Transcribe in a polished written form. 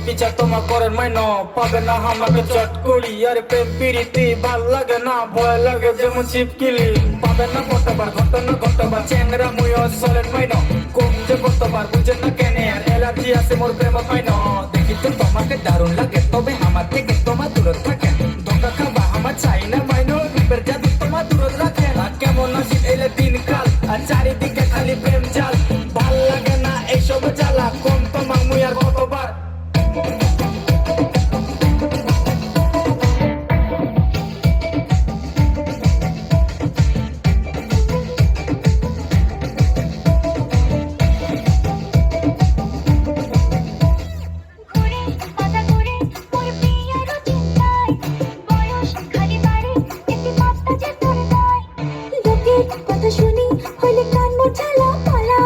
বিচার তোমার করেন মাইন পাবে না আমাকে চট করি আরে প্রেম পিরিতি ভাল লাগে না ভয় লাগে যেমন চিপকিলি পাবে না কতবার ঘটবার চ্যাংরা মুইও সলেন মাইন কম যে কতবার বুঝেন না কেন আর এলার্জি আছে মোর প্রেম মাইন দেখি তো তোমাকে দারুণ লাগে তবে আমার থেকে তোমার দূরে থাকে ধোকা খাবা আমার চাই না মাইন রূপের জাদু তোমার দূরে রাখে না কেমন আসিস এলে দিন কাল আর চারিদিকে খালি প্রেম জাল ভাল লাগে না এইসব জ্বালা কোন তোমার মুই আর কতবার কথা শুনি হইলে কান মোছালা পালা